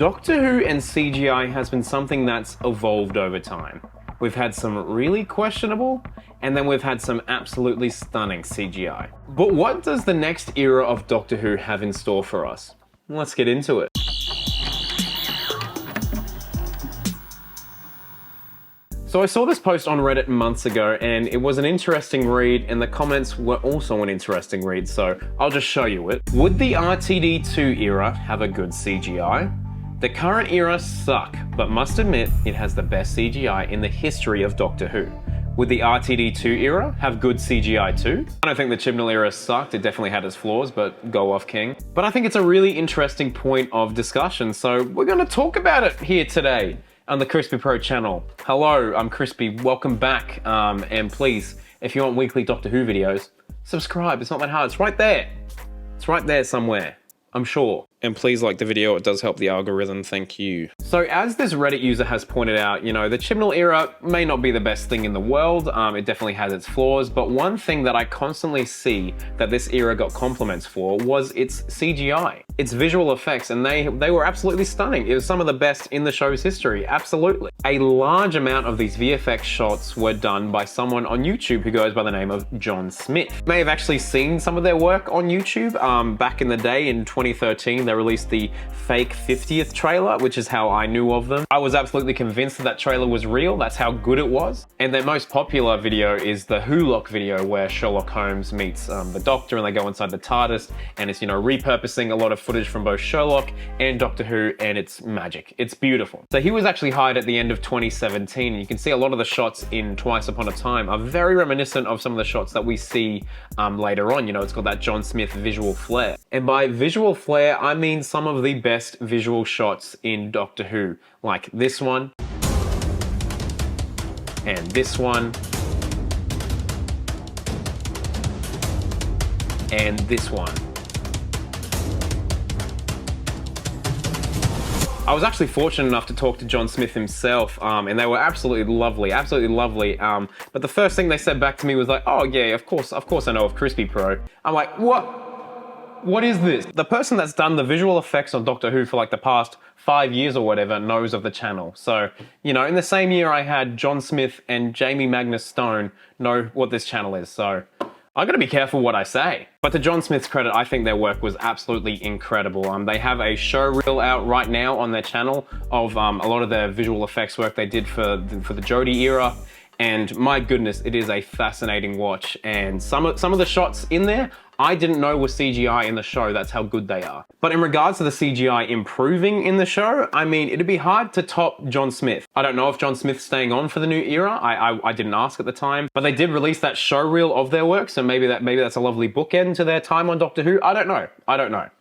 Doctor Who and CGI has been something that's evolved over time. We've had some really questionable, and then we've had some absolutely stunning CGI. But what does the next era of Doctor Who have in store for us? Let's get into it. So I saw this post on Reddit months ago, and it was an interesting read, and the comments were also an interesting read, so I'll just show you it. Would the RTD2 era have a good CGI? The current era suck, but must admit it has the best CGI in the history of Doctor Who. Would the RTD2 era have good CGI too? I don't think the Chibnall era sucked, it definitely had its flaws, but go off King. But I think it's a really interesting point of discussion, so we're gonna talk about it here today on the Crispy Pro channel. Hello, I'm Crispy, welcome back, and please, if you want weekly Doctor Who videos, subscribe, it's not that hard, it's right there. It's right there somewhere, I'm sure. And please like the video, it does help the algorithm, thank you. So as this Reddit user has pointed out, you know, the Chibnall era may not be the best thing in the world, it definitely has its flaws, but one thing that I constantly see that this era got compliments for was its CGI, its visual effects, and they were absolutely stunning. It was some of the best in the show's history, absolutely. A large amount of these VFX shots were done by someone on YouTube who goes by the name of John Smith. You may have actually seen some of their work on YouTube. Back in the day in 2013, they released the fake 50th trailer, which is how I knew of them. I was absolutely convinced that that trailer was real, that's how good it was. And their most popular video is the Wholock video where Sherlock Holmes meets the Doctor and they go inside the TARDIS, and it's, you know, repurposing a lot of footage from both Sherlock and Doctor Who, and it's magic. It's beautiful. So he was actually hired at the end of 2017, and you can see a lot of the shots in Twice Upon a Time are very reminiscent of some of the shots that we see later on. You know, it's got that John Smith visual flair. And by visual flair, I mean some of the best visual shots in Doctor Who, like this one, and this one, and this one. I was actually fortunate enough to talk to John Smith himself, and they were absolutely lovely, but the first thing they said back to me was like, oh yeah, of course I know of Crispy Pro. I'm like, what is this? The person that's done the visual effects on Doctor Who for like the past 5 years or whatever knows of the channel. So, you know, in the same year I had John Smith and Jamie Magnus Stone know what this channel is, so I gotta be careful what I say. But to John Smith's credit, I think their work was absolutely incredible. They have a show reel out right now on their channel of a lot of their visual effects work they did for the Jodie era. And my goodness, it is a fascinating watch. And some of the shots in there, I didn't know were CGI in the show, that's how good they are. But in regards to the CGI improving in the show, I mean, it'd be hard to top John Smith. I don't know if John Smith's staying on for the new era, I didn't ask at the time, but they did release that show reel of their work, so maybe that's a lovely bookend to their time on Doctor Who, I don't know.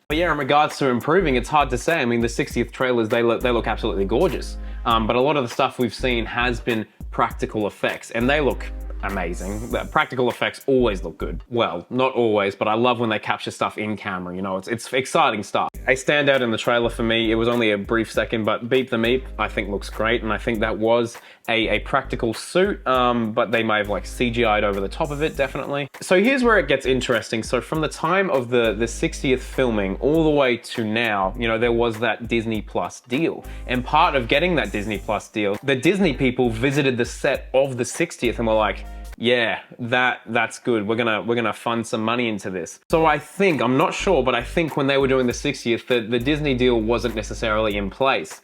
But yeah, in regards to improving, it's hard to say. I mean, the 60th trailers, they look absolutely gorgeous. But a lot of the stuff we've seen has been practical effects, and they look amazing. The practical effects always look good. Well, not always, but I love when they capture stuff in camera, you know, it's exciting stuff. A standout in the trailer for me, it was only a brief second, but Beep the Meep I think looks great, and I think that was a practical suit, but they may have like CGI'd over the top of it, definitely. So here's where it gets interesting. So from the time of the 60th filming all the way to now, you know, there was that Disney Plus deal. And part of getting that Disney Plus deal, the Disney people visited the set of the 60th and were like, yeah, that's good. We're gonna fund some money into this. So I think, I'm not sure, but I think when they were doing the 60th, the Disney deal wasn't necessarily in place.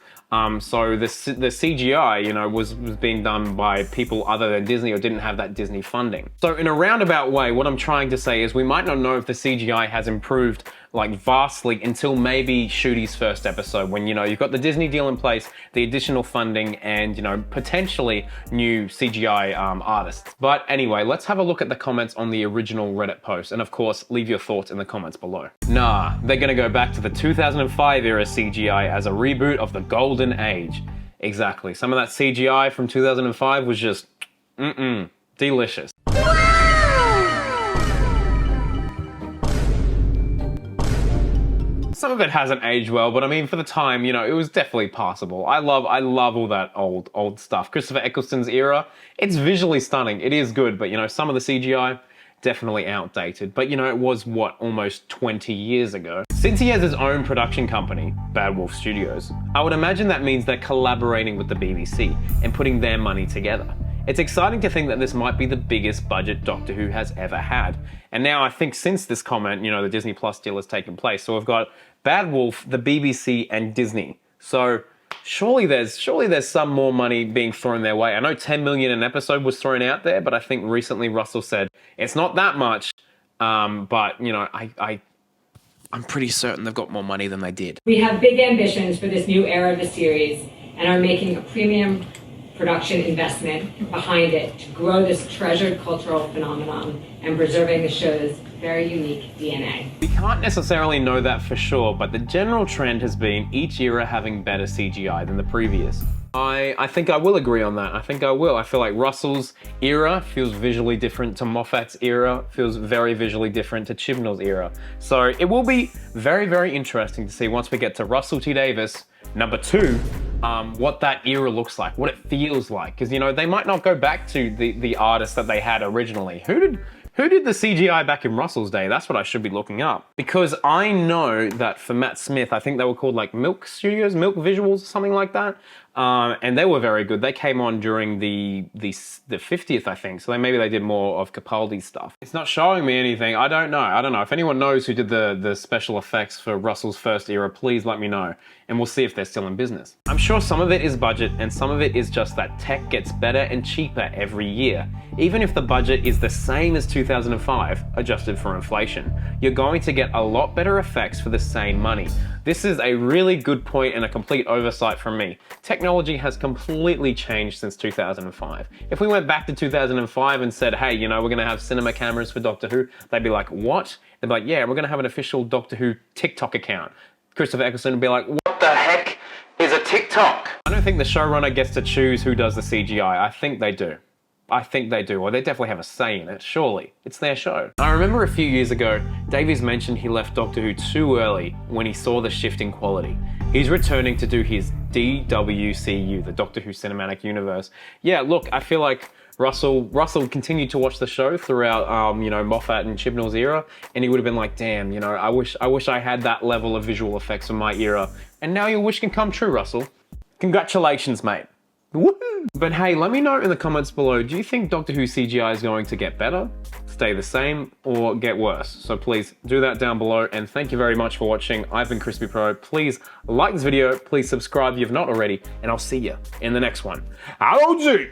So the CGI, you know, was being done by people other than Disney or didn't have that Disney funding. So in a roundabout way, what I'm trying to say is we might not know if the CGI has improved like vastly until maybe Shooty's first episode, when, you know, you've got the Disney deal in place, the additional funding, and, you know, potentially new CGI artists. But anyway, let's have a look at the comments on the original Reddit post, and of course, leave your thoughts in the comments below. Nah, they're gonna go back to the 2005 era CGI as a reboot of the golden age. Exactly, some of that CGI from 2005 was just, delicious. Some of it hasn't aged well, but I mean, for the time, you know, it was definitely passable. I love all that old stuff. Christopher Eccleston's era, it's visually stunning. It is good, but you know, some of the CGI, definitely outdated. But you know, it was what, almost 20 years ago. Since he has his own production company, Bad Wolf Studios, I would imagine that means they're collaborating with the BBC and putting their money together. It's exciting to think that this might be the biggest budget Doctor Who has ever had. And now I think since this comment, the Disney Plus deal has taken place. So we've got Bad Wolf, the BBC, and Disney. So surely there's some more money being thrown their way. I know 10 million an episode was thrown out there, but I think recently Russell said it's not that much. But I'm pretty certain they've got more money than they did. We have big ambitions for this new era of the series and are making a premium production investment behind it to grow this treasured cultural phenomenon and preserving the show's very unique DNA. We can't necessarily know that for sure, but the general trend has been each era having better CGI than the previous. I think I will agree on that. I think I will. I feel like Russell's era feels visually different to Moffat's era, feels very visually different to Chibnall's era. So it will be very, very interesting to see once we get to Russell T Davies, number 2, what that era looks like, what it feels like. Because, they might not go back to the artists that they had originally. Who did the CGI back in Russell's day? That's what I should be looking up. Because I know that for Matt Smith, I think they were called like Milk Studios, Milk Visuals, or something like that. And they were very good. They came on during the 50th, I think. So maybe they did more of Capaldi's stuff. It's not showing me anything. I don't know. If anyone knows who did the special effects for Russell's first era, please let me know. And we'll see if they're still in business. I'm sure some of it is budget and some of it is just that tech gets better and cheaper every year. Even if the budget is the same as 2005, adjusted for inflation, you're going to get a lot better effects for the same money. This is a really good point and a complete oversight from me. Technology has completely changed since 2005. If we went back to 2005 and said, hey, we're gonna have cinema cameras for Doctor Who, they'd be like, what? They'd be like, yeah, we're gonna have an official Doctor Who TikTok account. Christopher Eccleston would be like, what the heck is a TikTok? I don't think the showrunner gets to choose who does the CGI. I think they do. Or they definitely have a say in it, surely. It's their show. I remember a few years ago, Davies mentioned he left Doctor Who too early when he saw the shift in quality. He's returning to do his DWCU, the Doctor Who Cinematic Universe. Yeah, look, I feel like Russell continued to watch the show throughout, Moffat and Chibnall's era, and he would have been like, damn, I wish I had that level of visual effects from my era. And now your wish can come true, Russell. Congratulations, mate. Woohoo! But hey, let me know in the comments below, do you think Doctor Who CGI is going to get better, stay the same, or get worse? So please do that down below, and thank you very much for watching. I've been Crispy Pro. Please like this video, please subscribe if you've not already, and I'll see you in the next one. Halsey!